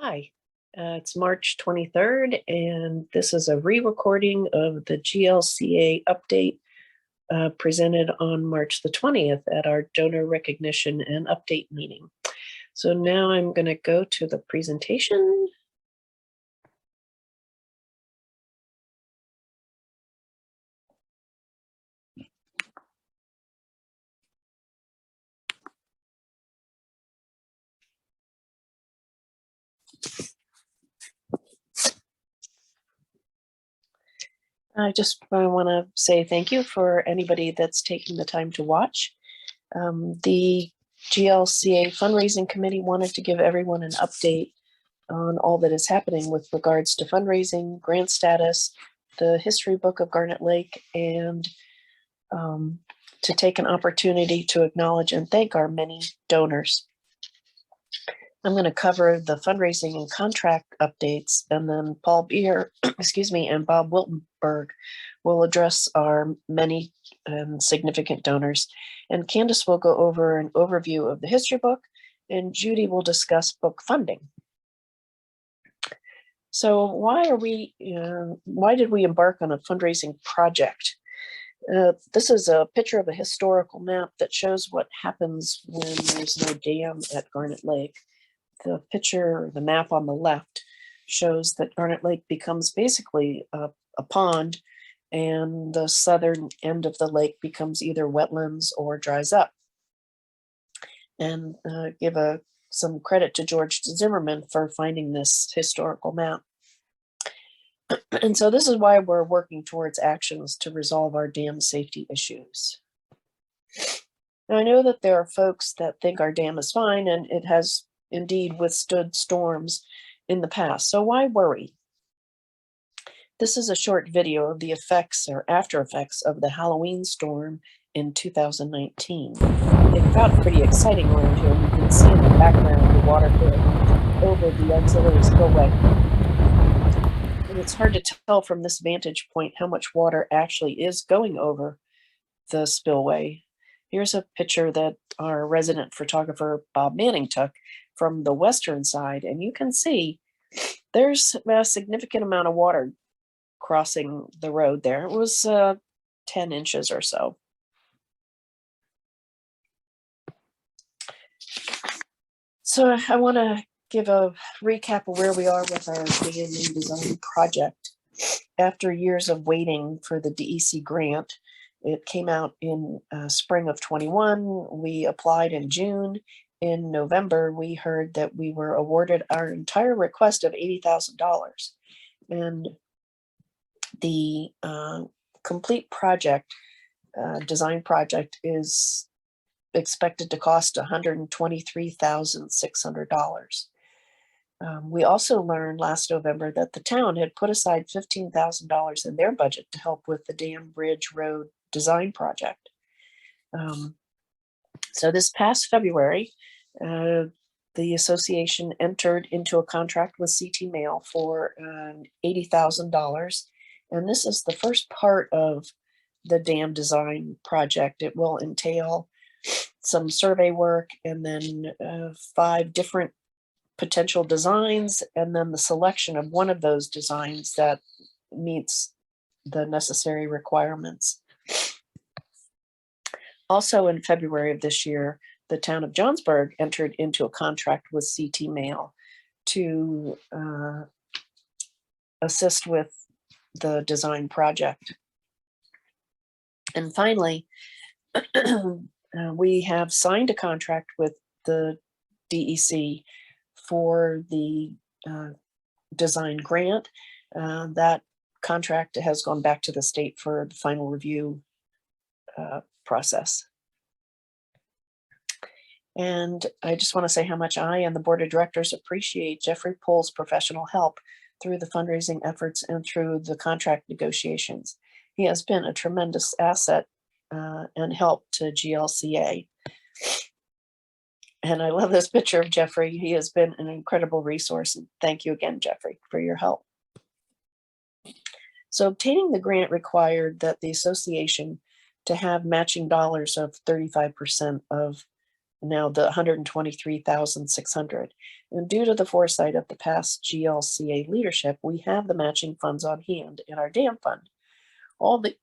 Hi, it's March 23rd, and this is a re-recording of the GLCA update presented on March the 20th at our donor recognition and update meeting. So now I'm going to go to the presentation. I just want to say thank you for anybody that's taking the time to watch. The GLCA fundraising committee wanted to give everyone an update on all that is happening with regards to fundraising, grant status, the history book of Garnet Lake, and to take an opportunity to acknowledge and thank our many donors. I'm going to cover the fundraising and contract updates, and then Paul Beer, and Bob Wiltenberg will address our many and significant donors. And Candace will go over an overview of the history book, and Judy will discuss book funding. So why did we embark on a fundraising project? This is a picture of a historical map that shows what happens when there's no dam at Garnet Lake. The picture, the map on the left, shows that Garnet Lake becomes basically a pond, and the southern end of the lake becomes either wetlands or dries up. And give some credit to George Zimmerman for finding this historical map. And so this is why we're working towards actions to resolve our dam safety issues. Now, I know that there are folks that think our dam is fine, and it has indeed withstood storms in the past. So why worry? This is a short video of the effects or after effects of the Halloween storm in 2019. It got pretty exciting around here. You can see in the background the water going over the auxiliary spillway. And it's hard to tell from this vantage point how much water actually is going over the spillway. Here's a picture that our resident photographer, Bob Manning, took from the western side, and you can see there's a significant amount of water crossing the road there. It was 10 inches or so. So I want to give a recap of where we are with our dam redesign project. After years of waiting for the DEC grant, it came out in spring of 21. We applied in June. In November, we heard that we were awarded our entire request of $80,000. And the complete project, design project, is expected to cost $123,600. We also learned last November that the town had put aside $15,000 in their budget to help with the Dam Bridge Road design project. So this past February, the association entered into a contract with CT Mail for $80,000. And this is the first part of the dam design project. It will entail some survey work, and then 5 different potential designs, and then the selection of one of those designs that meets the necessary requirements. Also in February of this year, the town of Johnsburg entered into a contract with CT Mail to assist with the design project. And finally, we have signed a contract with the DEC for the design grant. That contract has gone back to the state for the final review process. And I just want to say how much I and the board of directors appreciate Jeffrey Pohl's professional help through the fundraising efforts and through the contract negotiations. He has been a tremendous asset and help to GLCA. And I love this picture of Jeffrey. He has been an incredible resource. And thank you again, Jeffrey, for your help. So obtaining the grant required that the association to have matching dollars of 35% of now the 123,600. And due to the foresight of the past GLCA leadership, we have the matching funds on hand in our dam fund. All the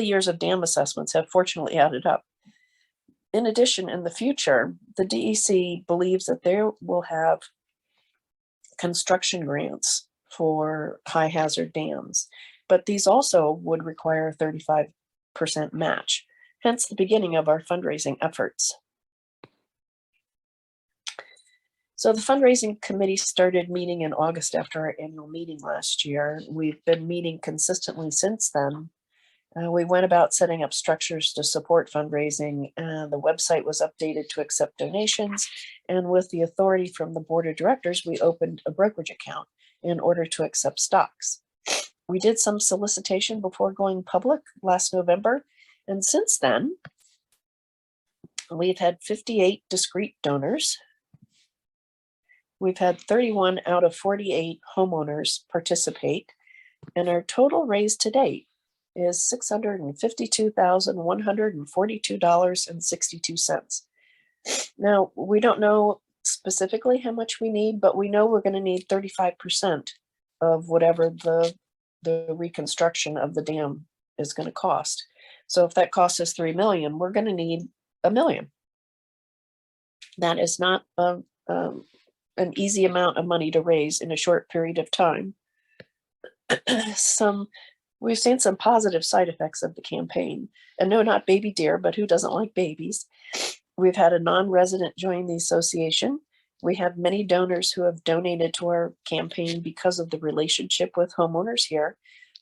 years of dam assessments have fortunately added up. In addition, in the future, the DEC believes that they will have construction grants for high hazard dams, but these also would require a 35% match, hence the beginning of our fundraising efforts. So the fundraising committee started meeting in August after our annual meeting last year. We've been meeting consistently since then. We went about setting up structures to support fundraising. The website was updated to accept donations, and with the authority from the board of directors, we opened a brokerage account in order to accept stocks. We did some solicitation before going public last November, and since then, we've had 58 discrete donors. We've had 31 out of 48 homeowners participate, and our total raised to date is $652,142.62. Now, we don't know specifically how much we need, but we know we're going to need 35% of whatever the reconstruction of the dam is going to cost. So if that costs us $3 million, we're going to need $1 million. That is not an easy amount of money to raise in a short period of time. We've seen some positive side effects of the campaign. And no, not baby deer, but who doesn't like babies? We've had a non-resident join the association. We have many donors who have donated to our campaign because of the relationship with homeowners here.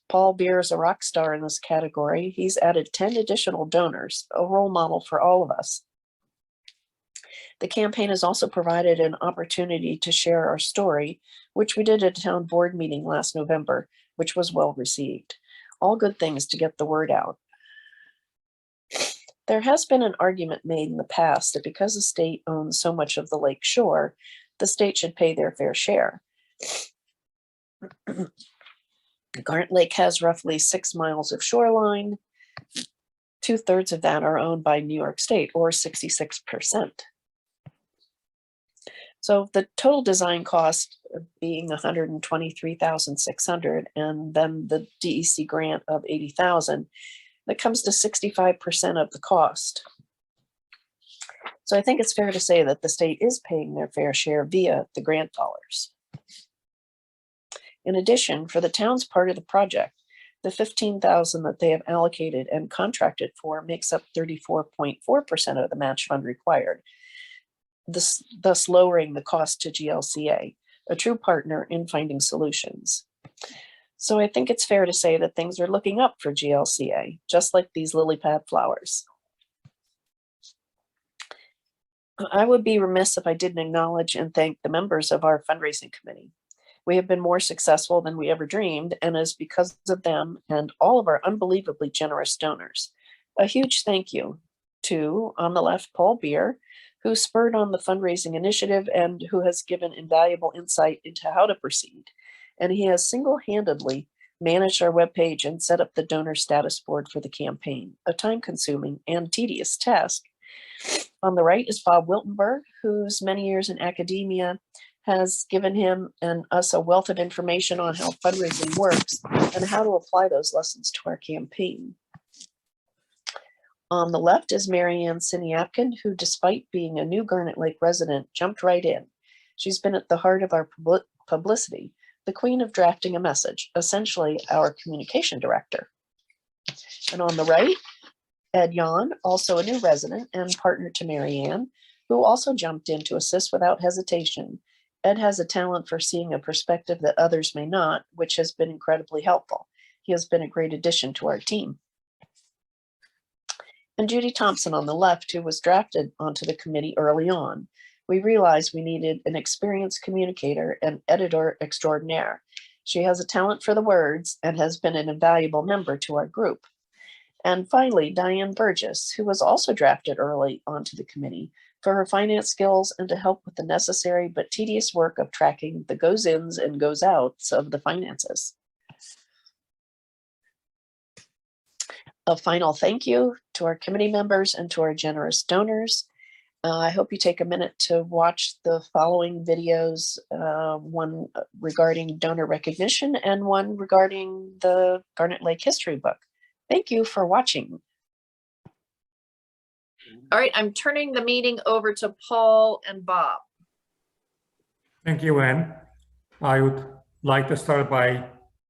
Paul Beer is a rock star in this category. He's added 10 additional donors, a role model for all of us. The campaign has also provided an opportunity to share our story, which we did at a town board meeting last November, which was well received. All good things to get the word out. There has been an argument made in the past that because the state owns so much of the lake shore, the state should pay their fair share. Garnet Lake has roughly 6 miles of shoreline. 2/3 of that are owned by New York State, or 66%. So the total design cost being $123,600, and then the DEC grant of $80,000, that comes to 65% of the cost. So I think it's fair to say that the state is paying their fair share via the grant dollars. In addition, for the town's part of the project, the $15,000 that they have allocated and contracted for makes up 34.4% of the match fund required, thus lowering the cost to GLCA, a true partner in finding solutions. So I think it's fair to say that things are looking up for GLCA, just like these lily pad flowers. I would be remiss if I didn't acknowledge and thank the members of our fundraising committee. We have been more successful than we ever dreamed, and it's because of them and all of our unbelievably generous donors. A huge thank you to, on the left, Paul Beer, who spurred on the fundraising initiative and who has given invaluable insight into how to proceed. And he has single-handedly managed our webpage and set up the donor status board for the campaign, a time-consuming and tedious task. On the right is Bob Wiltenberg, whose many years in academia has given him and us a wealth of information on how fundraising works and how to apply those lessons to our campaign. On the left is Marianne Siniapkin, who, despite being a new Garnet Lake resident, jumped right in. She's been at the heart of our publicity, the queen of drafting a message, essentially our communication director. And on the right, Ed Yon, also a new resident and partner to Marianne, who also jumped in to assist without hesitation. Ed has a talent for seeing a perspective that others may not, which has been incredibly helpful. He has been a great addition to our team. And Judy Thompson on the left, who was drafted onto the committee early on. We realized we needed an experienced communicator and editor extraordinaire. She has a talent for the words and has been an invaluable member to our group. And finally, Diane Burgess, who was also drafted early onto the committee for her finance skills and to help with the necessary but tedious work of tracking the goes-ins and goes-outs of the finances. A final thank you to our committee members and to our generous donors. I hope you take a minute to watch the following videos, one regarding donor recognition and one regarding the Garnet Lake History book. Thank you for watching. All right, I'm turning the meeting over to Paul and Bob. Thank you, Anne. I would like to start by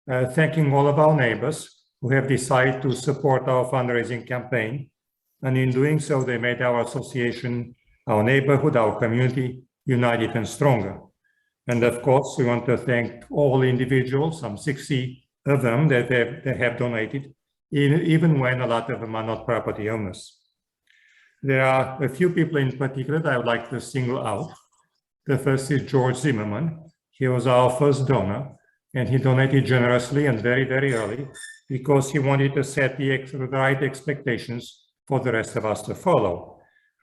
thanking all of our neighbors who have decided to support our fundraising campaign. And in doing so, they made our association, our neighborhood, our community united and stronger. And of course, we want to thank all individuals, some 60 of them that have donated, even when a lot of them are not property owners. There are a few people in particular that I would like to single out. The first is George Zimmerman. He was our first donor, and he donated generously and very, very early because he wanted to set the right expectations for the rest of us to follow.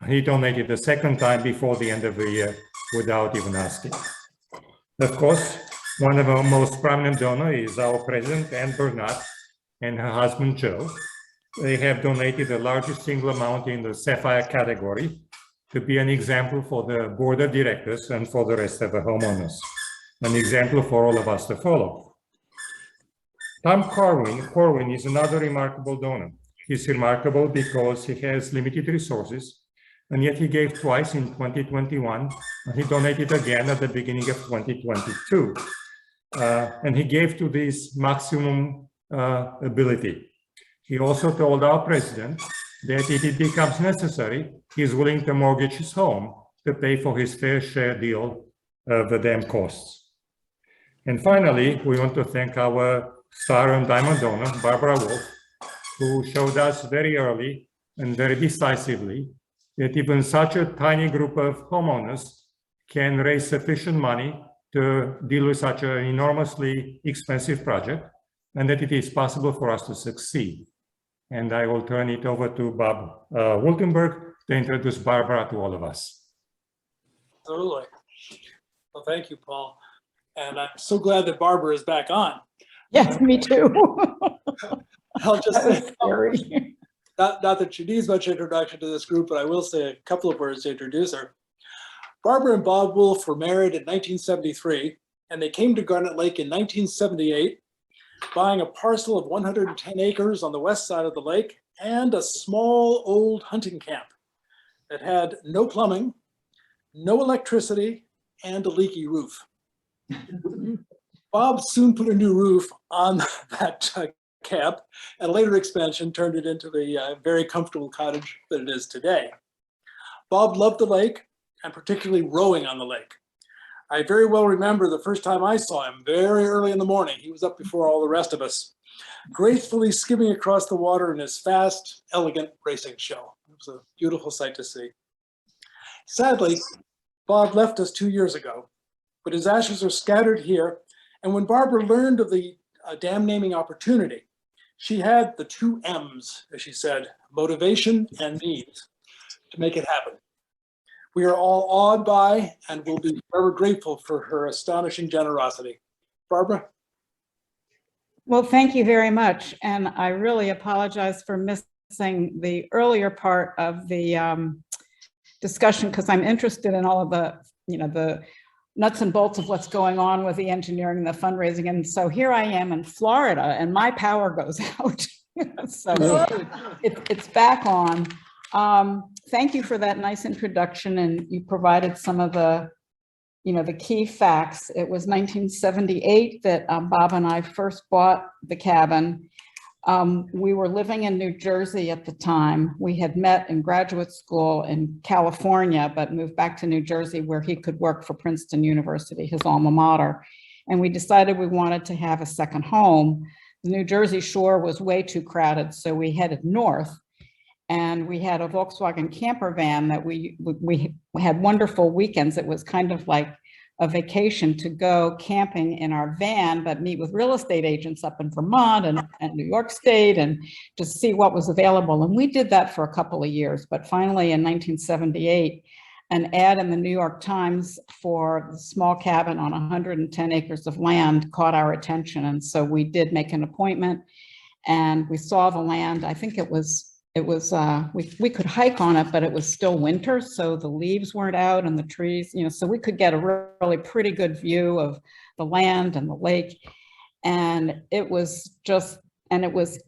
He donated the second time before the end of the year without even asking. Of course, one of our most prominent donors is our president, Ann Burnett, and her husband, Joe. They have donated the largest single amount in the Sapphire category to be an example for the board of directors and for the rest of the homeowners, an example for all of us to follow. Tom Corwin is another remarkable donor. He's remarkable because he has limited resources, and yet he gave twice in 2021, and he donated again at the beginning of 2022. And he gave to this maximum ability. He also told our president that if it becomes necessary, he's willing to mortgage his home to pay for his fair share deal of the dam costs. And finally, we want to thank our star and diamond donor, Barbara Wolfe, who showed us very early and very decisively that even such a tiny group of homeowners can raise sufficient money to deal with such an enormously expensive project, and that it is possible for us to succeed. And I will turn it over to Bob Wiltenberg to introduce Barbara to all of us. Absolutely. Well, thank you, Paul. And I'm so glad that Barbara is back on. Yes, me too. I'll just say, Scary. not that she needs much introduction to this group, but I will say a couple of words to introduce her. Barbara and Bob Wolfe were married in 1973, and they came to Garnet Lake in 1978, buying a parcel of 110 acres on the west side of the lake and a small old hunting camp that had no plumbing, no electricity, and a leaky roof. Bob soon put a new roof on that camp, and later expansion turned it into the very comfortable cottage that it is today. Bob loved the lake, and particularly rowing on the lake. I very well remember the first time I saw him, very early in the morning. He was up before all the rest of us, gracefully skimming across the water in his fast, elegant racing show. It was a beautiful sight to see. Sadly, Bob left us 2 years ago, but his ashes are scattered here. And when Barbara learned of the dam naming opportunity, she had the 2 M's, as she said, motivation and means, to make it happen. We are all awed by and will be forever grateful for her astonishing generosity. Barbara? Well, thank you very much. And I really apologize for missing the earlier part of the discussion, because I'm interested in all of the, the nuts and bolts of what's going on with the engineering and the fundraising. And so here I am in Florida and my power goes out. So it's back on. Thank you for that nice introduction, and you provided some of the, the key facts. It was 1978 that Bob and I first bought the cabin. We were living in New Jersey at the time. We had met in graduate school in California, but moved back to New Jersey where he could work for Princeton University, his alma mater. And we decided we wanted to have a second home. The New Jersey shore was way too crowded, so we headed north. And we had a Volkswagen camper van that we had wonderful weekends. It was kind of like a vacation to go camping in our van, but meet with real estate agents up in Vermont and New York State and just see what was available. And we did that for a couple of years. But finally, in 1978, an ad in the New York Times for the small cabin on 110 acres of land caught our attention. And so we did make an appointment and we saw the land. I think it was it was, we could hike on it, but it was still winter, so the leaves weren't out and the trees, so we could get a really pretty good view of the land and the lake. And it was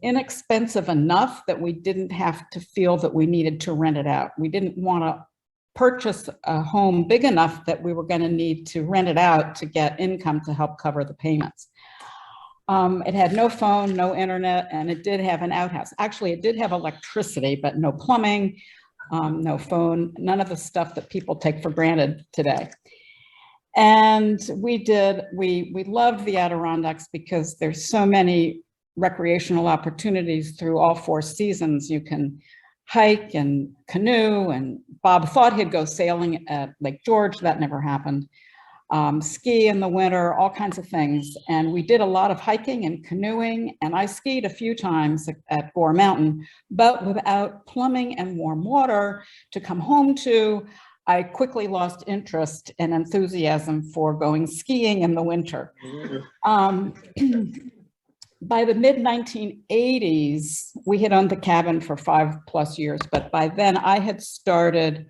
inexpensive enough that we didn't have to feel that we needed to rent it out. We didn't want to purchase a home big enough that we were going to need to rent it out to get income to help cover the payments. It had no phone, no internet, and it did have an outhouse. Actually, it did have electricity, but no plumbing, no phone, none of the stuff that people take for granted today. And we loved the Adirondacks because there's so many recreational opportunities through all 4 seasons. You can hike and canoe, and Bob thought he'd go sailing at Lake George. That never happened. Ski in the winter, all kinds of things. And we did a lot of hiking and canoeing, and I skied a few times at Gore Mountain, but without plumbing and warm water to come home to, I quickly lost interest and enthusiasm for going skiing in the winter. By the mid-1980s, we had owned the cabin for 5+ years, but by then I had started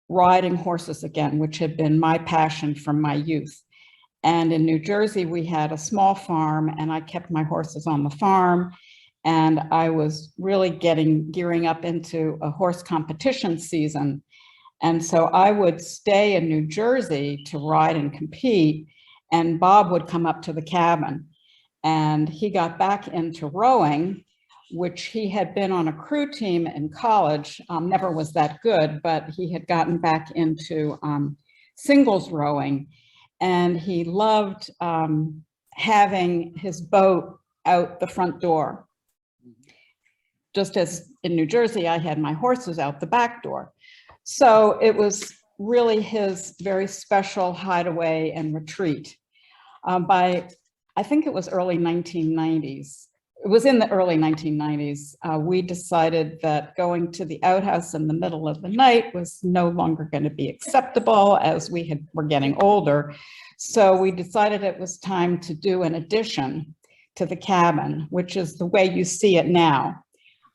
riding horses again, which had been my passion from my youth. And in New Jersey, we had a small farm, and I kept my horses on the farm. And I was really gearing up into a horse competition season. And so I would stay in New Jersey to ride and compete, and Bob would come up to the cabin. And he got back into rowing, which he had been on a crew team in college, never was that good, but he had gotten back into singles rowing. And he loved having his boat out the front door. Just as in New Jersey, I had my horses out the back door. So it was really his very special hideaway and retreat. I think it was early 1990s. It was in the early 1990s. We decided that going to the outhouse in the middle of the night was no longer going to be acceptable as we were getting older. So we decided it was time to do an addition to the cabin, which is the way you see it now.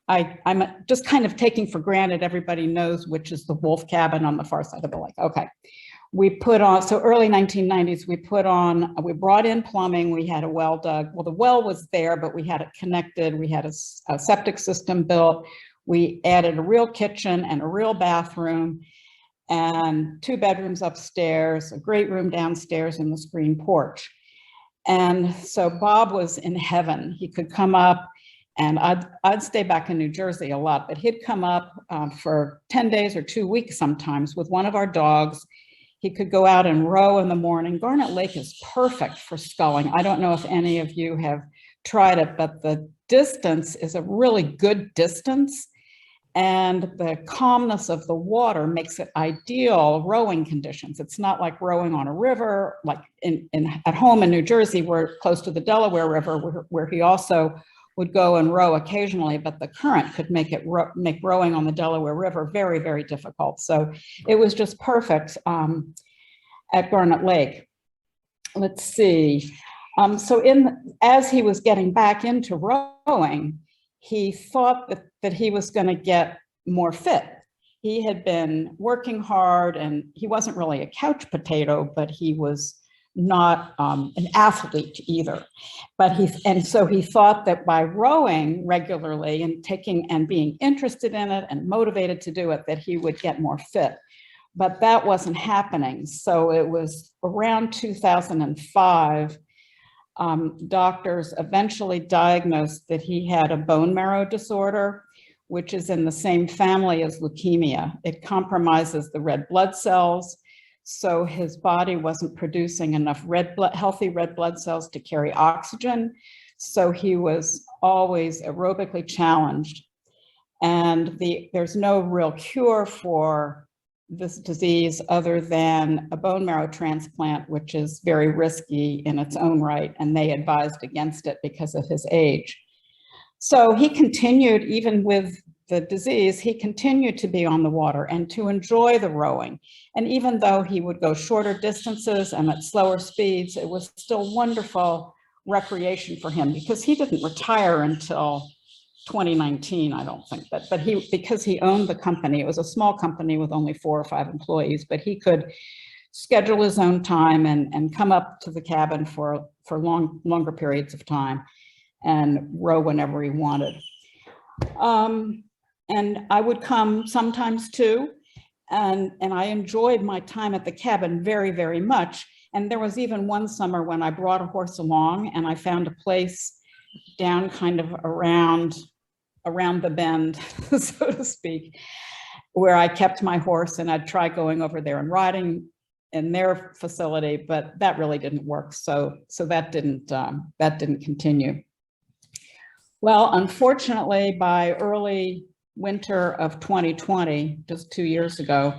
I'm just kind of taking for granted everybody knows which is the Wolfe cabin on the far side of the lake. Okay. We put on, so early 1990s, we brought in plumbing. We had a well dug. Well, the well was there, but we had it connected. We had a septic system built. We added a real kitchen and a real bathroom and 2 bedrooms upstairs, a great room downstairs, and the screen porch. And so Bob was in heaven. He could come up, and I'd stay back in New Jersey a lot, but he'd come up for 10 days or 2 weeks sometimes with one of our dogs. He could go out and row in the morning. Garnet Lake is perfect for sculling. I don't know if any of you have tried it, but the distance is a really good distance. And the calmness of the water makes it ideal rowing conditions. It's not like rowing on a river, like at home in New Jersey, we're close to the Delaware River, where he also would go and row occasionally, but the current could make rowing on the Delaware River very, very difficult. So it was just perfect at Garnet Lake. Let's see. As he was getting back into rowing, he thought that he was going to get more fit. He had been working hard, and he wasn't really a couch potato, but he was not an athlete either. So he thought that by rowing regularly and being interested in it and motivated to do it, that he would get more fit. But that wasn't happening. So it was around 2005, doctors eventually diagnosed that he had a bone marrow disorder, which is in the same family as leukemia. It compromises the red blood cells. So his body wasn't producing enough healthy red blood cells to carry oxygen. So he was always aerobically challenged. And there's no real cure for this disease other than a bone marrow transplant, which is very risky in its own right. And they advised against it because of his age. So he continued, even with the disease, he continued to be on the water and to enjoy the rowing. And even though he would go shorter distances and at slower speeds, it was still wonderful recreation for him because he didn't retire until 2019, I don't think, but because he owned the company, it was a small company with only 4 or 5 employees, but he could schedule his own time and come up to the cabin for longer periods of time and row whenever he wanted. And I would come sometimes too, and I enjoyed my time at the cabin very, very much. And there was even one summer when I brought a horse along, and I found a place down kind of around the bend, so to speak, where I kept my horse, and I'd try going over there and riding in their facility, but that really didn't work. So that didn't continue. Well, unfortunately, by early winter of 2020, just 2 years ago,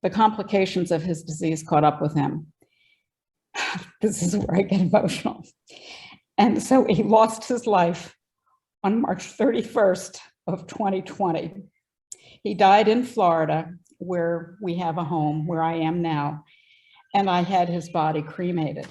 the complications of his disease caught up with him. This is where I get emotional. And so he lost his life on March 31st of 2020. He died in Florida, where we have a home, where I am now, and I had his body cremated.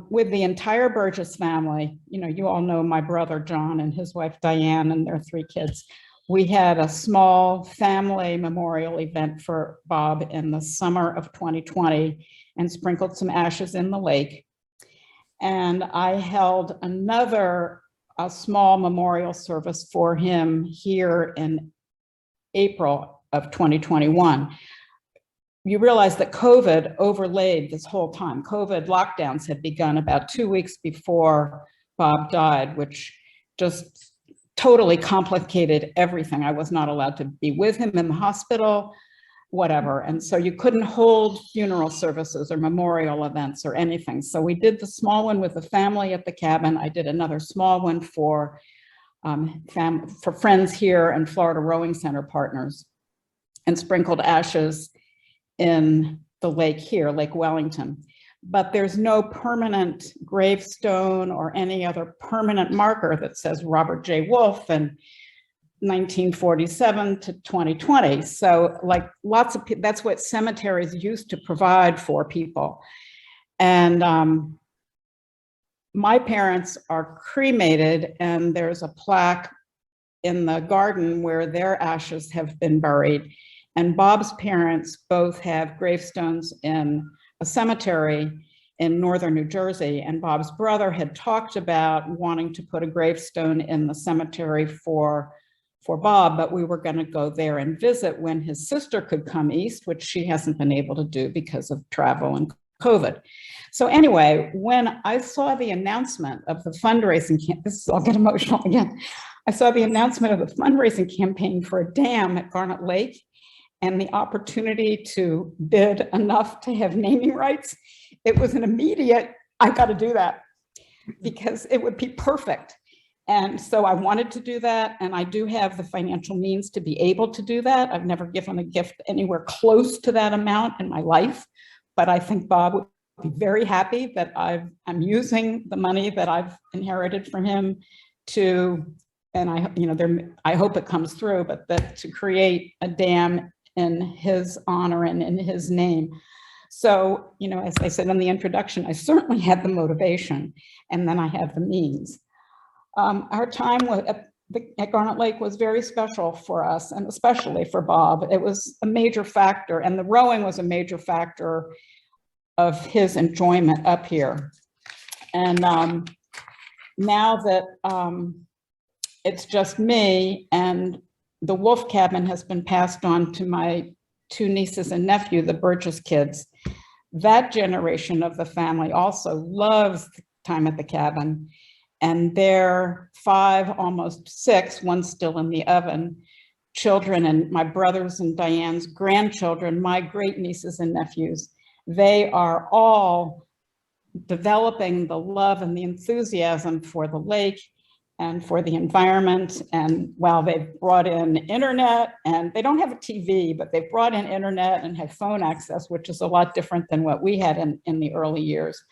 With the entire Burgess family, you all know my brother John and his wife Diane and their 3 kids. We had a small family memorial event for Bob in the summer of 2020 and sprinkled some ashes in the lake. And I held a small memorial service for him here in April of 2021. You realize that COVID overlaid this whole time. COVID lockdowns had begun about 2 weeks before Bob died, which just totally complicated everything. I was not allowed to be with him in the hospital, whatever. And so you couldn't hold funeral services or memorial events or anything. So we did the small one with the family at the cabin. I did another small one for friends here and Florida Rowing Center partners, and sprinkled ashes in the lake here, Lake Wellington. But there's no permanent gravestone or any other permanent marker that says Robert J. Wolfe and 1947 to 2020. So like lots of people, that's what cemeteries used to provide for people. And my parents are cremated, and there's a plaque in the garden where their ashes have been buried. And Bob's parents both have gravestones in a cemetery in northern New Jersey. And Bob's brother had talked about wanting to put a gravestone in the cemetery for Bob, but we were going to go there and visit when his sister could come east, which she hasn't been able to do because of travel and COVID. So anyway, when I saw the announcement of the fundraising I'll get emotional again. I saw the announcement of the fundraising campaign for a dam at Garnet Lake and the opportunity to bid enough to have naming rights, it was an immediate, I got to do that because it would be perfect. And so I wanted to do that, and I do have the financial means to be able to do that. I've never given a gift anywhere close to that amount in my life, but I think Bob would be very happy that I'm using the money that I've inherited from him to, and I hope it comes through, but that to create a dam in his honor and in his name. So, as I said in the introduction, I certainly had the motivation, and then I have the means. Our time at Garnet Lake was very special for us, and especially for Bob. It was a major factor, and the rowing was a major factor of his enjoyment up here. And now that it's just me, and the Wolfe cabin has been passed on to my 2 nieces and nephew, the Burgess kids. That generation of the family also loves time at the cabin, and their 5, almost 6, one's still in the oven, children, and my brothers and Diane's grandchildren, my great nieces and nephews, they are all developing the love and the enthusiasm for the lake and for the environment. And while they've brought in internet, and they don't have a TV, but they've brought in internet and have phone access, which is a lot different than what we had in the early years.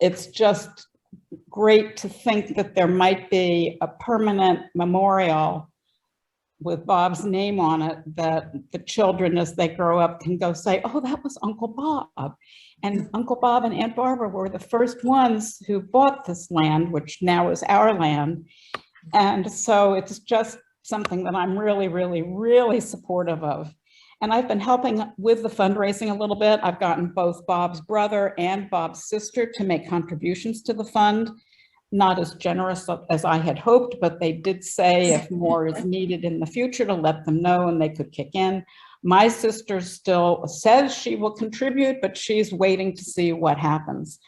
It's just great to think that there might be a permanent memorial with Bob's name on it, that the children, as they grow up, can go say, oh, that was Uncle Bob. And Uncle Bob and Aunt Barbara were the first ones who bought this land, which now is our land. And so it's just something that I'm really, really, really supportive of. And I've been helping with the fundraising a little bit. I've gotten both Bob's brother and Bob's sister to make contributions to the fund. Not as generous as I had hoped, but they did say if more is needed in the future to let them know and they could kick in. My sister still says she will contribute, but she's waiting to see what happens.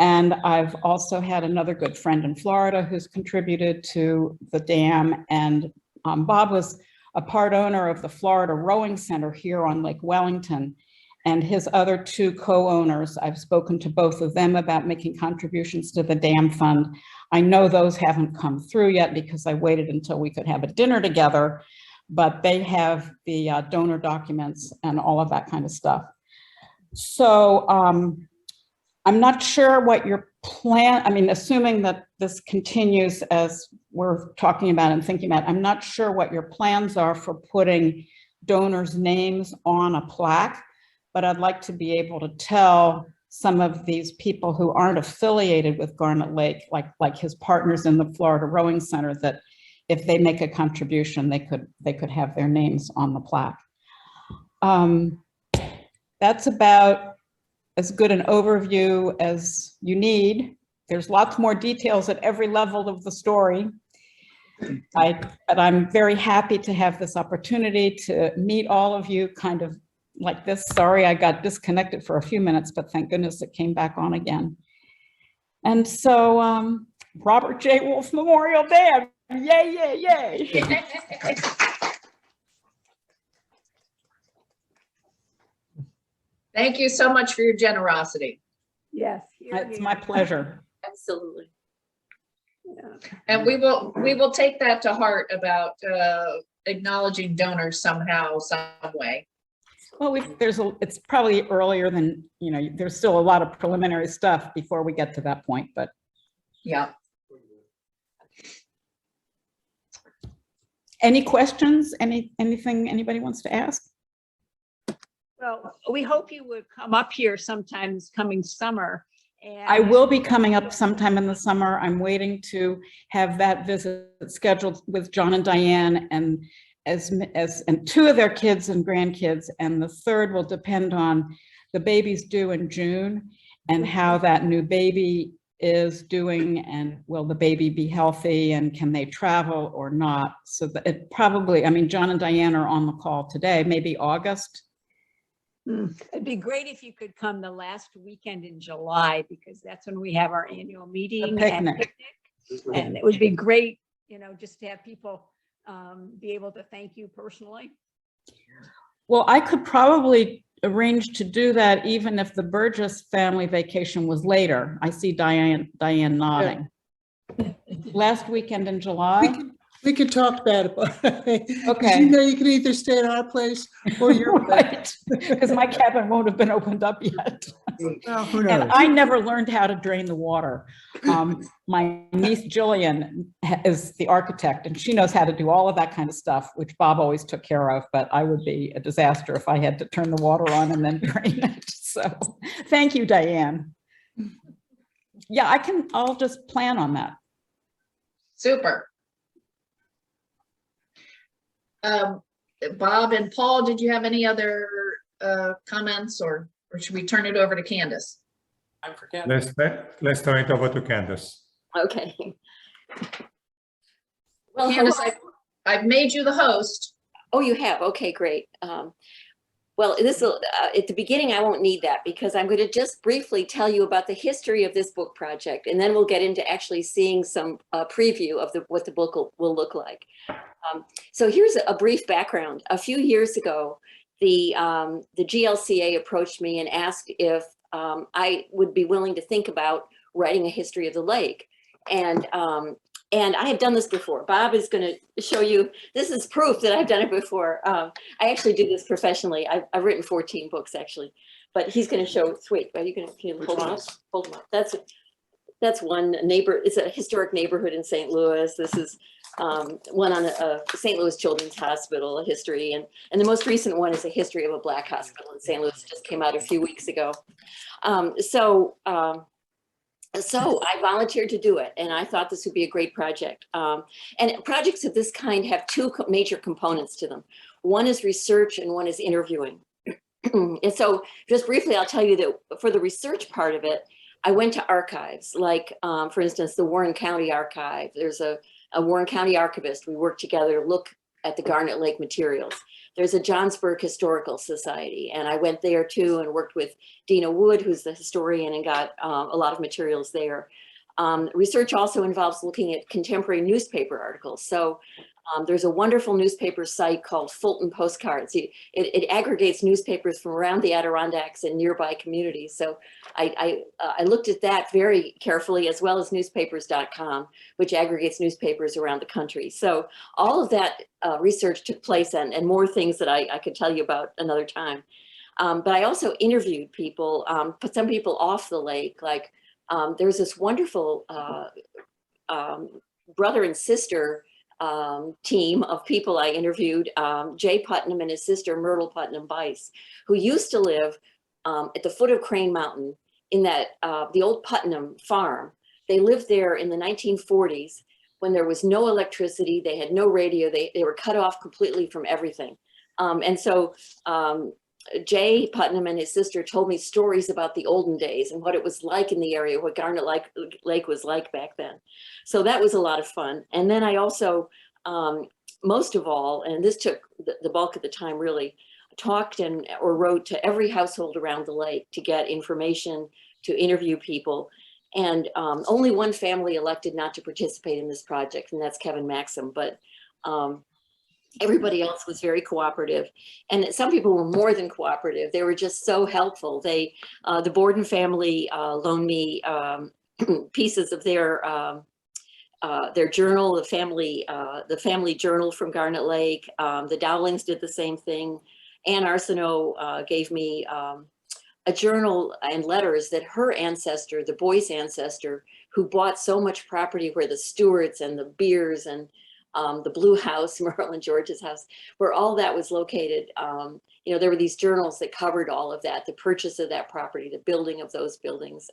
And I've also had another good friend in Florida who's contributed to the dam. And Bob was a part owner of the Florida Rowing Center here on Lake Wellington. And his other two co-owners, I've spoken to both of them about making contributions to the dam fund. I know those haven't come through yet because I waited until we could have a dinner together, but they have the donor documents and all of that kind of stuff. So I'm not sure what your plan, I mean, assuming that this continues as we're talking about and thinking about, I'm not sure what your plans are for putting donors' names on a plaque. But I'd like to be able to tell some of these people who aren't affiliated with Garnet Lake, like his partners in the Florida Rowing Center, that if they make a contribution, they could have their names on the plaque. That's about as good an overview as you need. There's lots more details at every level of the story. But I'm very happy to have this opportunity to meet all of you kind of like this. Sorry, I got disconnected for a few minutes, but thank goodness it came back on again. And so Robert J. Wolfe Memorial Dam, yay, yay, yay. Thank you so much for your generosity. Yes. It's my pleasure. Absolutely. Yeah. And we will take that to heart about acknowledging donors somehow, some way. Well, it's probably earlier than, there's still a lot of preliminary stuff before we get to that point, but. Yeah. Any questions? Anything anybody wants to ask? Well, we hope you would come up here sometimes coming summer. And I will be coming up sometime in the summer. I'm waiting to have that visit scheduled with John and Diane and two of their kids and grandkids, and the third will depend on the baby's due in June and how that new baby is doing, and will the baby be healthy and can they travel or not. So that it probably, I mean, John and Diane are on the call today, maybe August. It'd be great if you could come the last weekend in July, because that's when we have our annual meeting and picnic. And it would be great, just to have people be able to thank you personally. Well, I could probably arrange to do that even if the Burgess family vacation was later. I see Diane nodding. Yeah. Last weekend in July. We could talk about it. Okay. You can either stay at our place or your right, because my cabin won't have been opened up yet. Well, who knows? And I never learned how to drain the water. My niece Jillian is the architect, and she knows how to do all of that kind of stuff, which Bob always took care of, but I would be a disaster if I had to turn the water on and then drain it. So thank you, Diane. Yeah, I'll just plan on that. Super. Bob and Paul, did you have any other comments, or should we turn it over to Candace? I'm for Candace. Let's turn it over to Candace. Okay. Well, Candace, I've made you the host. Oh, you have? Okay, great. Well, this will, at the beginning, I won't need that because I'm going to just briefly tell you about the history of this book project, and then we'll get into actually seeing some preview of what the book will look like. So here's a brief background. A few years ago, the GLCA approached me and asked if I would be willing to think about writing a history of the lake. And I have done this before. Bob is going to show you, this is proof that I've done it before. I actually do this professionally. I've written 14 books actually, but he's going to show, wait, are you going to hold them up? Hold them up. That's one neighbor. It's a historic neighborhood in St. Louis. This is one on St. Louis Children's Hospital, a history, and the most recent one is a history of a Black hospital in St. Louis, just came out a few weeks ago. So I volunteered to do it, and I thought this would be a great project. And projects of this kind have two major components to them. One is research and one is interviewing. And so just briefly, I'll tell you that for the research part of it, I went to archives, like, for instance, the Warren County Archive. There's a Warren County archivist. We worked together to look at the Garnet Lake materials. There's a Johnsburg Historical Society, and I went there too and worked with Dina Wood, who's the historian, and got a lot of materials there. Research also involves looking at contemporary newspaper articles. So there's a wonderful newspaper site called Fulton Postcards. It aggregates newspapers from around the Adirondacks and nearby communities. So I looked at that very carefully, as well as newspapers.com, which aggregates newspapers around the country. So all of that research took place, and more things that I could tell you about another time. But I also interviewed people, put some people off the lake. Like there's this wonderful brother and sister team of people I interviewed, Jay Putnam and his sister Myrtle Putnam Bice, who used to live at the foot of Crane Mountain in that the old Putnam farm. They lived there in the 1940s when there was no electricity, they had no radio, they were cut off completely from everything. And so Jay Putnam and his sister told me stories about the olden days and what it was like in the area, what Garnet Lake was like back then. So that was a lot of fun. And then I also, most of all, and this took the bulk of the time really, talked or wrote to every household around the lake to get information, to interview people. And only one family elected not to participate in this project, and that's Kevin Maxim. But everybody else was very cooperative, and some people were more than cooperative. They were just so helpful. They, the Borden family loaned me pieces of their journal, the family journal from Garnet Lake. The Dowlings did the same thing. Ann Arsenault gave me a journal and letters that her ancestor, the Boyce ancestor, who bought so much property where the Stewarts and the Beers and the Blue House, Merle and George's house, where all that was located. You know, there were these journals that covered all of that, the purchase of that property, the building of those buildings.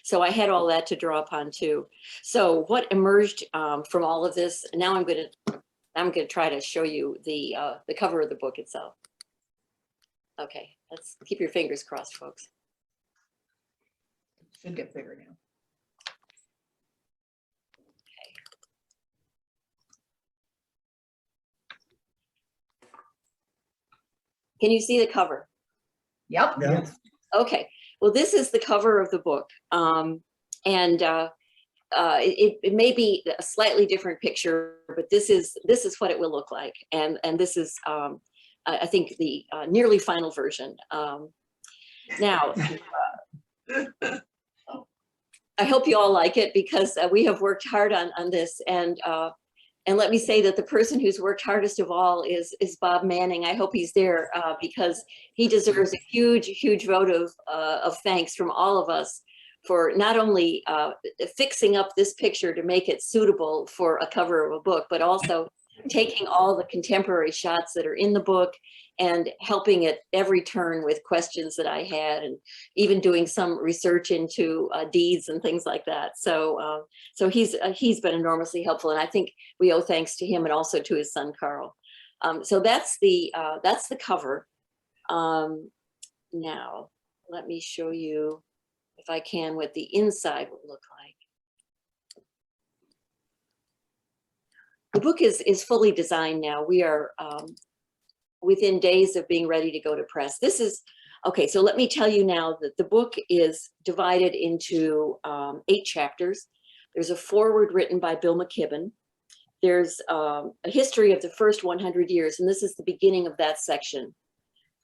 So I had all that to draw upon too. So what emerged from all of this, now I'm gonna try to show you the cover of the book itself. Okay, let's keep your fingers crossed, folks. Should get bigger now. Can you see the cover? Yep. Yeah. Okay, well, this is the cover of the book. It may be a slightly different picture, but this is what it will look like. And this is, I think, the nearly final version. Now, I hope you all like it, because we have worked hard on this. And let me say that the person who's worked hardest of all is Bob Manning. I hope he's there because he deserves a huge, huge vote of thanks from all of us for not only fixing up this picture to make it suitable for a cover of a book, but also taking all the contemporary shots that are in the book and helping at every turn with questions that I had, and even doing some research into deeds and things like that. So so he's been enormously helpful, and I think we owe thanks to him and also to his son Carl. So that's the cover. Now let me show you, if I can, what the inside will look like. The book is fully designed now. We are within days of being ready to go to press. This is, okay, so let me tell you now that the book is divided into 8 chapters. There's a foreword written by Bill McKibben. There's a history of the first 100 years, and this is the beginning of that section.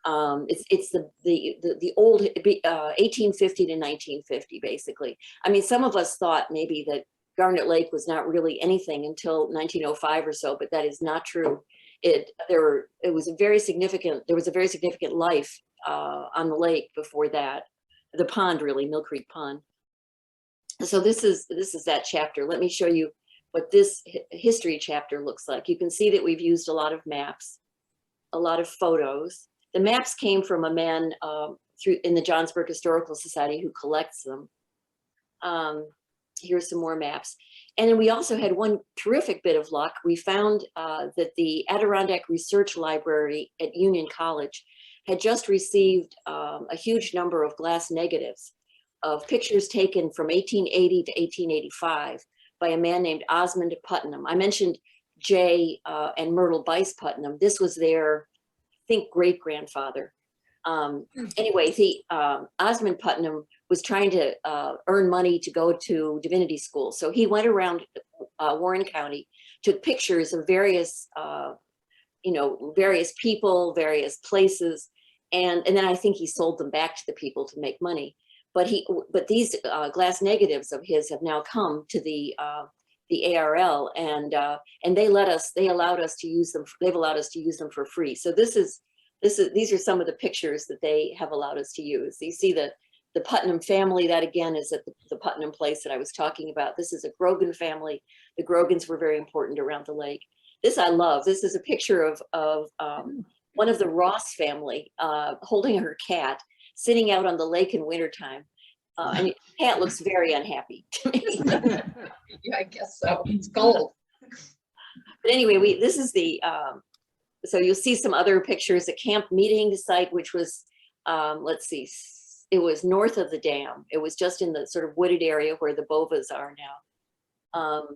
It's the old 1850 to 1950, basically. I mean, some of us thought maybe that Garnet Lake was not really anything until 1905 or so, but that is not true. There was a very significant life on the lake before that. The pond, really, Mill Creek Pond. So this is that chapter. Let me show you what this history chapter looks like. You can see that we've used a lot of maps, a lot of photos. The maps came from a man in the Johnsburg Historical Society who collects them. Here's some more maps. And then we also had one terrific bit of luck. We found that the Adirondack Research Library at Union College had just received a huge number of glass negatives of pictures taken from 1880 to 1885 by a man named Osmond Putnam. I mentioned Jay and Myrtle Bice Putnam. This was their, I think, great-grandfather. Anyway, Osmond Putnam was trying to earn money to go to divinity school. So he went around Warren County, took pictures of various, various people, various places. And then I think he sold them back to the people to make money. But these glass negatives of his have now come to the ARL, and they allowed us to use them. They've allowed us to use them for free. So these are some of the pictures that they have allowed us to use. You see the Putnam family, that again is at the Putnam place that I was talking about. This is a Grogan family. The Grogans were very important around the lake. This I love. This is a picture of one of the Ross family holding her cat, sitting out on the lake in wintertime. And the cat looks very unhappy to me. Yeah, I guess so. It's cold. But anyway, this is the, so you'll see some other pictures at Camp Meeting site, which was, let's see, it was north of the dam. It was just in the sort of wooded area where the bovas are now.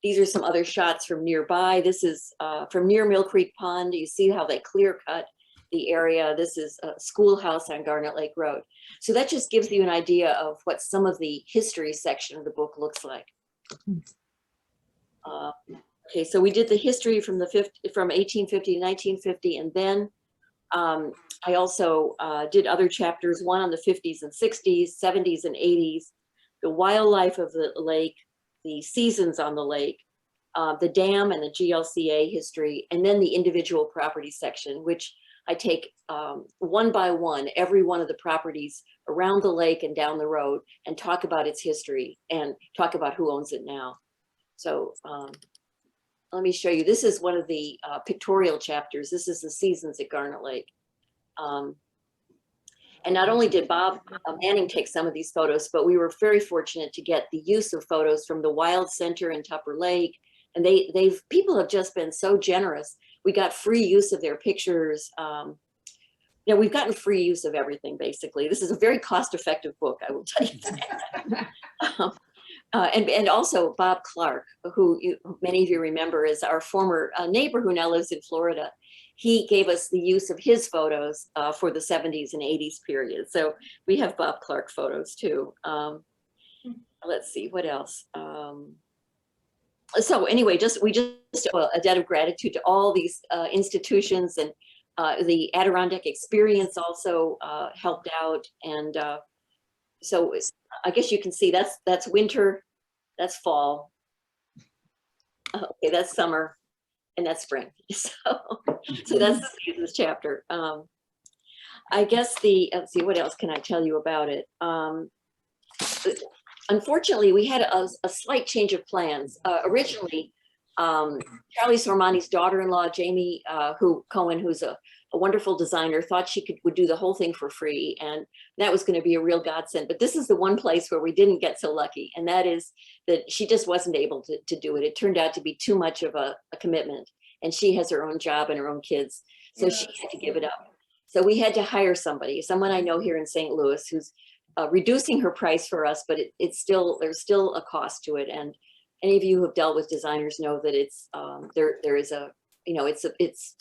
These are some other shots from nearby. This is from near Mill Creek Pond. You see how they clear cut the area. This is a schoolhouse on Garnet Lake Road. So that just gives you an idea of what some of the history section of the book looks like. Okay, so we did the history from 1850 to 1950, and then I also did other chapters, one on the 50s and 60s, 70s and 80s, the wildlife of the lake, the seasons on the lake, the dam and the GLCA history, and then the individual property section, which I take one by one, every one of the properties around the lake and down the road, and talk about its history and talk about who owns it now. So let me show you. This is one of the pictorial chapters. This is the seasons at Garnet Lake. And not only did Bob Manning take some of these photos, but we were very fortunate to get the use of photos from the Wild Center in Tupper Lake. And people have just been so generous. We got free use of their pictures. We've gotten free use of everything, basically. This is a very cost-effective book, I will tell you that. And also Bob Clark, who many of you remember is our former neighbor who now lives in Florida. He gave us the use of his photos for the 70s and 80s period. So we have Bob Clark photos too. Let's see, what else? So anyway, we just owe a debt of gratitude to all these institutions, and the Adirondack Experience also helped out. And so I guess you can see that's winter, that's fall. Okay, that's summer, and that's spring. So that's the seasons chapter. I guess let's see, what else can I tell you about it? Unfortunately, we had a slight change of plans. Originally, Charlie Sormani's daughter-in-law, Jamie Cohen, who's a wonderful designer, thought she would do the whole thing for free, and that was going to be a real godsend. But this is the one place where we didn't get so lucky, and that is that she just wasn't able to do it. It turned out to be too much of a commitment, and she has her own job and her own kids, so she had to give it up. So we had to hire someone I know here in St. Louis who's reducing her price for us, but there's still a cost to it. And any of you who have dealt with designers know that it's there is a, it's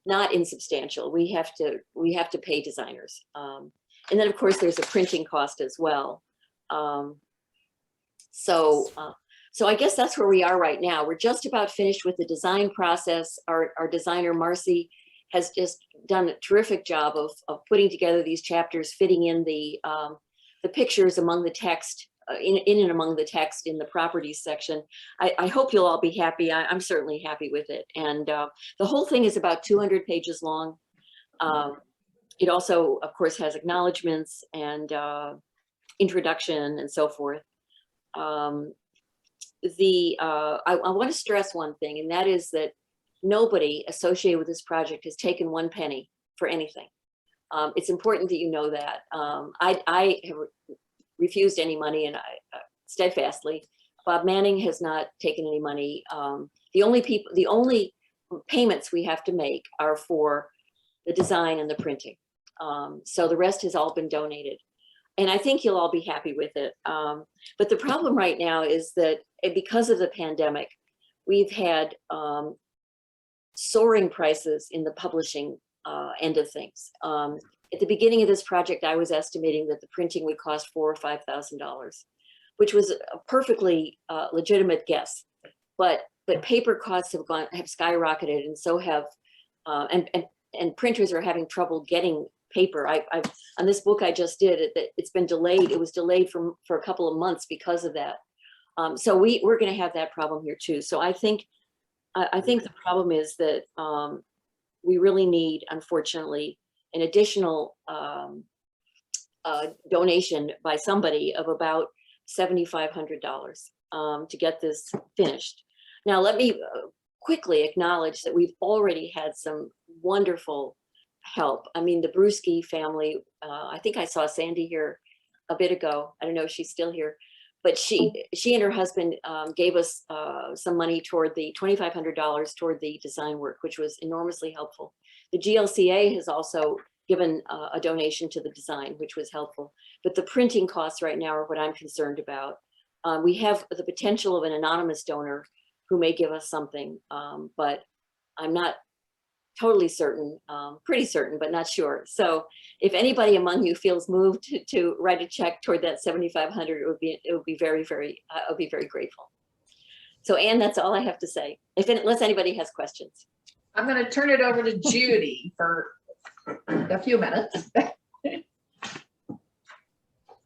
not insubstantial. We have to pay designers. And then of course there's a printing cost as well. So I guess that's where we are right now. We're just about finished with the design process. Our designer, Marcy, has just done a terrific job of putting together these chapters, fitting in the pictures among the text, in and among the text in the properties section. I hope you'll all be happy. I'm certainly happy with it. And the whole thing is about 200 pages long. It also, of course, has acknowledgements and introduction and so forth. I want to stress one thing, and that is that nobody associated with this project has taken 1 penny for anything. It's important that you know that. I have refused any money, and I steadfastly. Bob Manning has not taken any money. The only payments we have to make are for the design and the printing. So the rest has all been donated. And I think you'll all be happy with it. But the problem right now is that because of the pandemic, we've had soaring prices in the publishing end of things. At the beginning of this project, I was estimating that the printing would cost $4,000 or $5,000, which was a perfectly legitimate guess. But paper costs have skyrocketed, and so have and printers are having trouble getting paper. On this book I just did, it's been delayed. It was delayed for a couple of months because of that. So we're going to have that problem here too. So I think the problem is that we really need, unfortunately, an additional donation by somebody of about $7,500 to get this finished. Now, let me quickly acknowledge that we've already had some wonderful help. I mean, the Brewski family, I think I saw Sandy here a bit ago. I don't know if she's still here, but she and her husband gave us some money toward the $2,500 toward the design work, which was enormously helpful. The GLCA has also given a donation to the design, which was helpful. But the printing costs right now are what I'm concerned about. We have the potential of an anonymous donor who may give us something, but I'm not totally certain, pretty certain, but not sure. So if anybody among you feels moved to write a check toward that $7,500, it would be very, very, I'll be very grateful. So Anne, that's all I have to say, unless anybody has questions. I'm going to turn it over to Judy for a few minutes.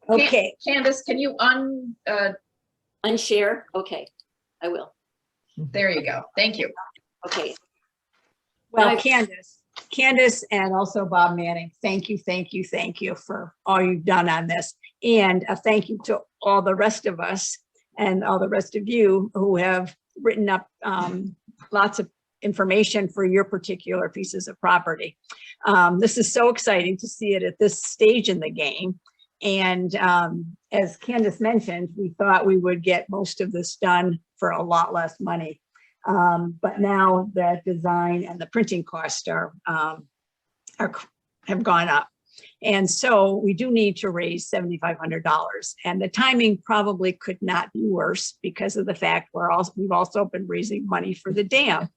Okay. Candace, can you unshare? Okay, I will. There you go. Thank you. Okay. Well, Candace and also Bob Manning, thank you for all you've done on this. And a thank you to all the rest of us and all the rest of you who have written up lots of information for your particular pieces of property. This is so exciting to see it at this stage in the game. And as Candace mentioned, we thought we would get most of this done for a lot less money. But now the design and the printing costs have gone up. And so we do need to raise $7,500. And the timing probably could not be worse because of the fact we've also been raising money for the dam.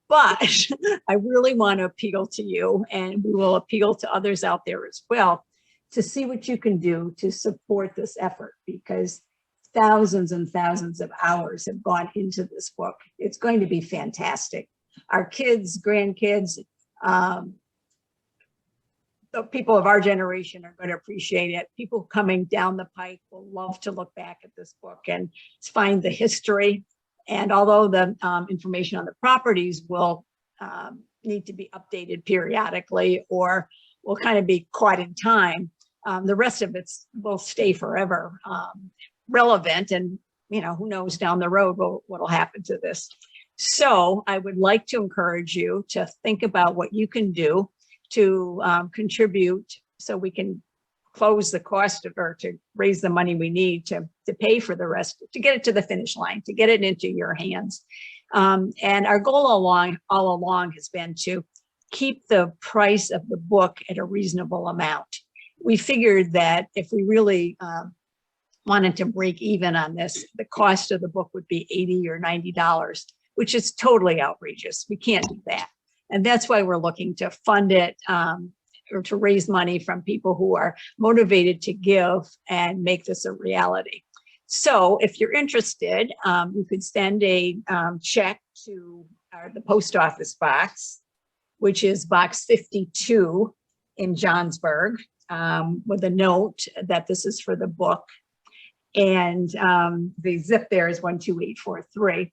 But I really want to appeal to you, and we will appeal to others out there as well, to see what you can do to support this effort, because thousands and thousands of hours have gone into this book. It's going to be fantastic. Our kids, grandkids, the people of our generation are going to appreciate it. People coming down the pike will love to look back at this book and find the history. And although the information on the properties will need to be updated periodically or will kind of be caught in time, the rest of it will stay forever relevant. And, you know, who knows down the road what'll happen to this. So I would like to encourage you to think about what you can do to contribute so we can close the cost of, or to raise the money we need to pay for the rest, to get it to the finish line, to get it into your hands. And our goal all along has been to keep the price of the book at a reasonable amount. We figured that if we really wanted to break even on this, the cost of the book would be $80 or $90, which is totally outrageous. We can't do that. And that's why we're looking to fund it or to raise money from people who are motivated to give and make this a reality. So if you're interested, you could send a check to the post office box, which is box 52 in Johnsburg, with a note that this is for the book. And the zip there is 12843.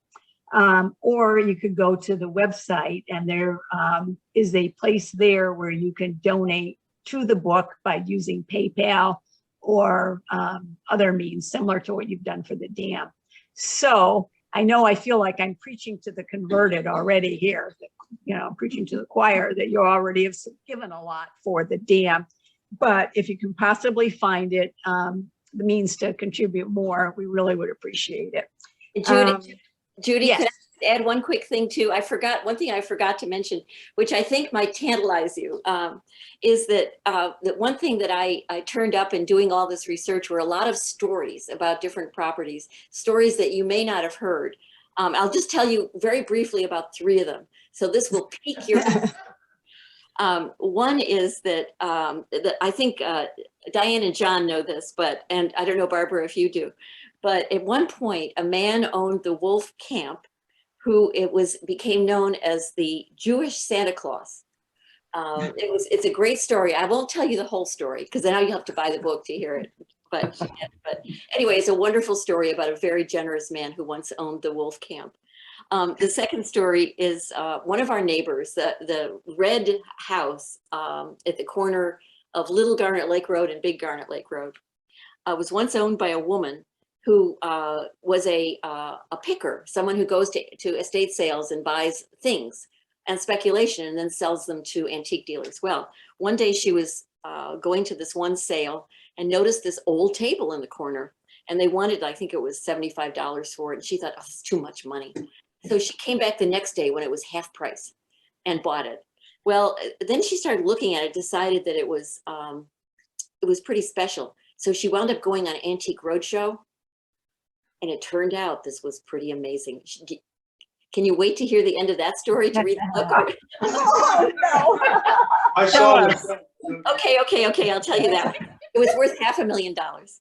Or you could go to the website, and there is a place there where you can donate to the book by using PayPal or other means similar to what you've done for the dam. So I know I feel like I'm preaching to the converted already here, preaching to the choir, that you already have given a lot for the dam. But if you can possibly find it, the means to contribute more, we really would appreciate it. Judy, yes. could I add one quick thing too? One thing I forgot to mention, which I think might tantalize you, is that that one thing that I turned up in doing all this research were a lot of stories about different properties, stories that you may not have heard. I'll just tell you very briefly about 3 of them. So this will pique your one is that, I think Diane and John know this, and I don't know, Barbara, if you do, but at one point, a man owned the Wolfe Camp, who became known as the Jewish Santa Claus. It's a great story. I won't tell you the whole story because now you have to buy the book to hear it. But anyway, it's a wonderful story about a very generous man who once owned the Wolfe Camp. The second story is one of our neighbors, the red house at the corner of Little Garnet Lake Road and Big Garnet Lake Road, was once owned by a woman who was a picker, someone who goes to estate sales and buys things and speculation and then sells them to antique dealers. Well, one day she was going to this one sale and noticed this old table in the corner, and they wanted, I think it was $75 for it. And she thought, oh, it's too much money. So she came back the next day when it was half price and bought it. Well, then she started looking at it, decided that it was pretty special. So she wound up going on Antique Roadshow, and it turned out this was pretty amazing. Can you wait to hear the end of that story to read the book? Oh, no. I saw it. Okay, I'll tell you that. It was worth $500,000.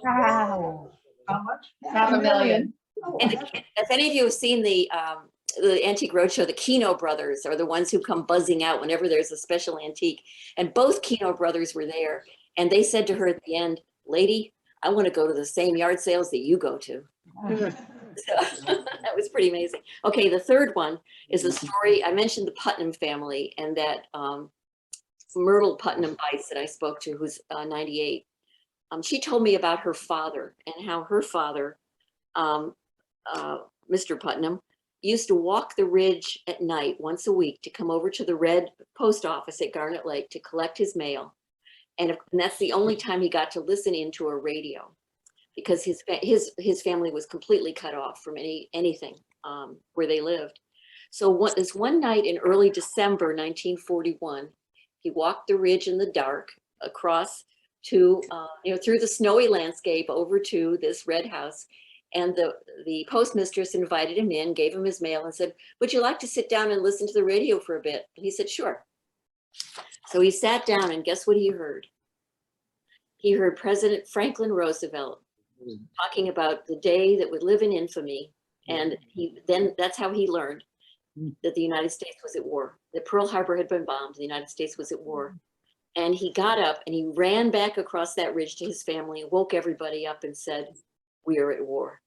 Wow. How much? $500,000. And if any of you have seen the Antique Roadshow, the Kino brothers are the ones who come buzzing out whenever there's a special antique. And both Kino brothers were there. And they said to her at the end, lady, I want to go to the same yard sales that you go to. So that was pretty amazing. Okay, the third one is a story. I mentioned the Putnam family and that Myrtle Putnam Bice that I spoke to, who's 98. She told me about her father and how her father, Mr. Putnam, used to walk the ridge at night once a week to come over to the red post office at Garnet Lake to collect his mail. And that's the only time he got to listen into a radio, because his family was completely cut off from anything where they lived. So this one night in early December 1941, he walked the ridge in the dark across to through the snowy landscape over to this red house. And the postmistress invited him in, gave him his mail and said, would you like to sit down and listen to the radio for a bit? And he said, sure. So he sat down, and guess what he heard? He heard President Franklin Roosevelt talking about the day that would live in infamy. And that's how he learned that the United States was at war, that Pearl Harbor had been bombed, the United States was at war. And he got up and he ran back across that ridge to his family, woke everybody up and said, we are at war.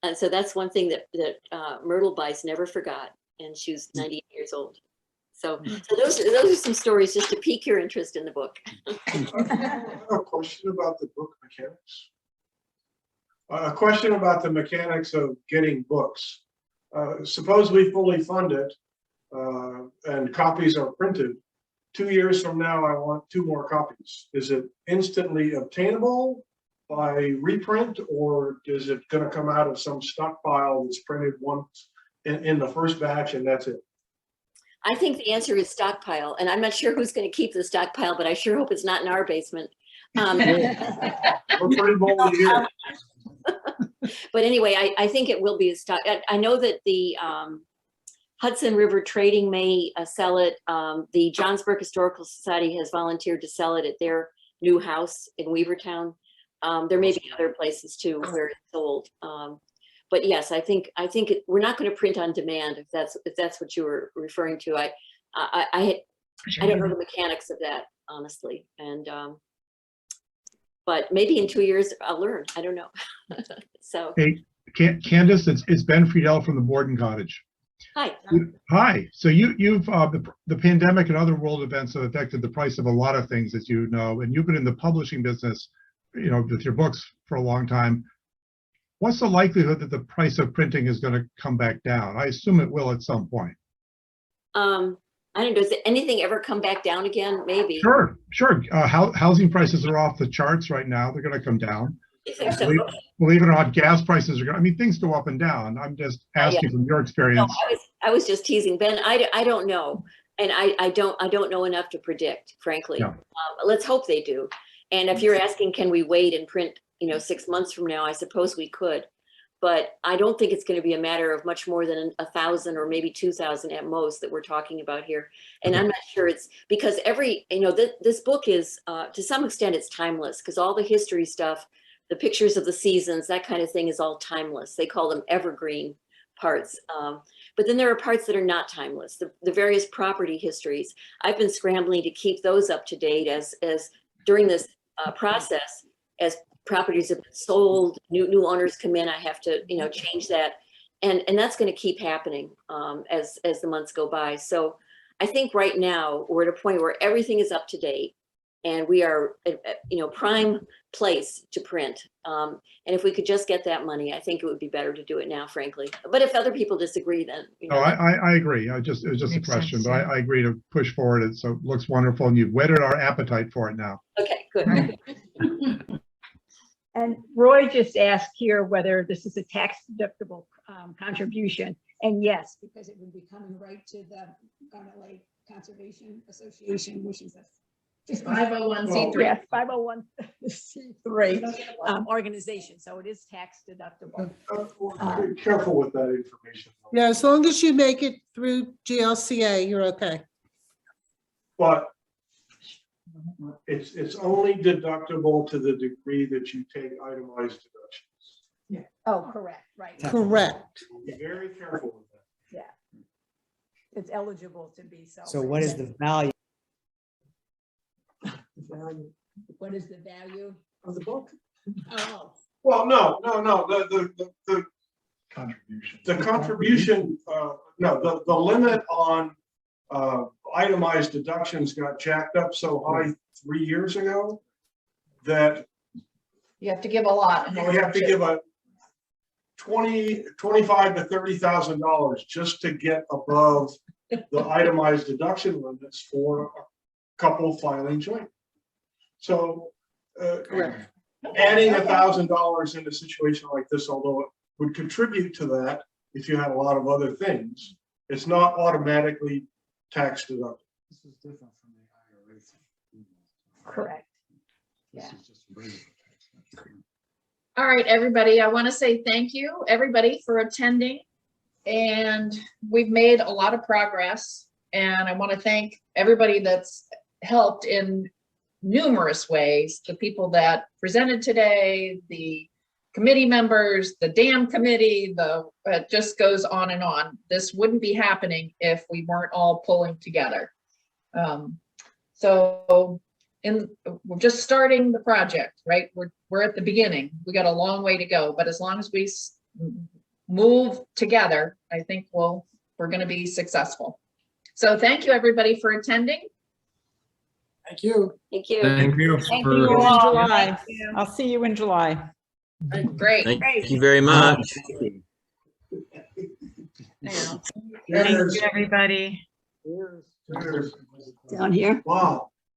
And so that's one thing that Myrtle Bice never forgot. And she was 98 years old. So those are some stories just to pique your interest in the book. I have a question about the book mechanics. A question about the mechanics of getting books. Suppose we fully fund it and copies are printed. 2 years from now, I want 2 more copies. Is it instantly obtainable by reprint, or is it going to come out of some stockpile that's printed once in the first batch and that's it? I think the answer is stockpile, and I'm not sure who's going to keep the stockpile, but I sure hope it's not in our basement. We're pretty bold here. But anyway, I think it will be a stock. I know that the Hudson River Trading may sell it. The Johnsburg Historical Society has volunteered to sell it at their new house in Weavertown. There may be other places too where it's sold. But yes, I think we're not going to print on demand if that's what you were referring to. I don't know the mechanics of that, honestly, and but maybe in 2 years I'll learn. I don't know. So hey, Candace, it's Ben Friedel from the Borden Cottage. hi. Hi. So you've the pandemic and other world events have affected the price of a lot of things, as you know, and you've been in the publishing business, with your books for a long time. what's the likelihood that the price of printing is going to come back down? I assume it will at some point. I don't know, does anything ever come back down again? Maybe. Sure. Housing prices are off the charts right now. They're going to come down. I think so. Believe it or not, gas prices are going. I mean, things go up and down. I'm just asking from your No, experience. I was just teasing, Ben. I don't know, and I don't know enough to predict, frankly. Yeah. Let's hope they do. And if you're asking, can we wait and print, 6 months from now? I suppose we could, but I don't think it's going to be a matter of much more than 1,000 or maybe 2,000 at most that we're talking about here. And I'm not sure it's because this book is to some extent it's timeless because all the history stuff, the pictures of the seasons, that kind of thing is all timeless. They call them evergreen parts. But then there are parts that are not timeless. The various property histories. I've been scrambling to keep those up to date as during this process, as properties have been sold, new owners come in, I have to, change that. And that's going to keep happening as the months go by. So I think right now we're at a point where everything is up to date and we are, prime place to print. And if we could just get that money, I think it would be better to do it now, frankly. But if other people disagree, then, No, I agree. It was just a question, but I agree to push forward. It so it looks wonderful, and you've whetted our appetite for it now. Okay, good. And Roy just asked here whether this is a tax deductible contribution. And yes, because it would be coming right to the Garnet Lake Conservation Association, which is a 501c3. Yes, 501c3 organization. So it is tax deductible. Be careful with that information. Yeah, as long as you make it through GLCA, you're okay. But it's only deductible to the degree that you take itemized deductions. Oh, correct, right. Correct. Be very careful with that. Yeah. It's eligible to be so. So what is the value? What is the value? Of the book. Oh, Well, no, the Contribution. the contribution, the limit on itemized deductions got jacked up so high 3 years ago that You have to give a lot. you have to give a $25,000 to $30,000 just to get above the itemized deduction limits for a couple filing joint. So adding $1,000 in a situation like this, although it would contribute to that if you had a lot of other things, it's not automatically tax deductible. This is different from the IRA thing. correct. This Yeah. is just regular tax. All right, everybody, I want to say thank you, everybody, for attending. And we've made a lot of progress. And I want to thank everybody that's helped in numerous ways. The people that presented today, the committee members, the dam committee, it just goes on and on. This wouldn't be happening if we weren't all pulling together. So we're just starting the project, right? We're at the beginning. We got a long way to go, but as long as we move together, I think we're going to be successful. So thank you, everybody, for attending. Thank you. Thank you. Thank you. Thank for- you In all. July. Thank you. I'll see you in July. Great. Thank you very much. Cheers. Thank you, everybody. Cheers. Down here. Wow.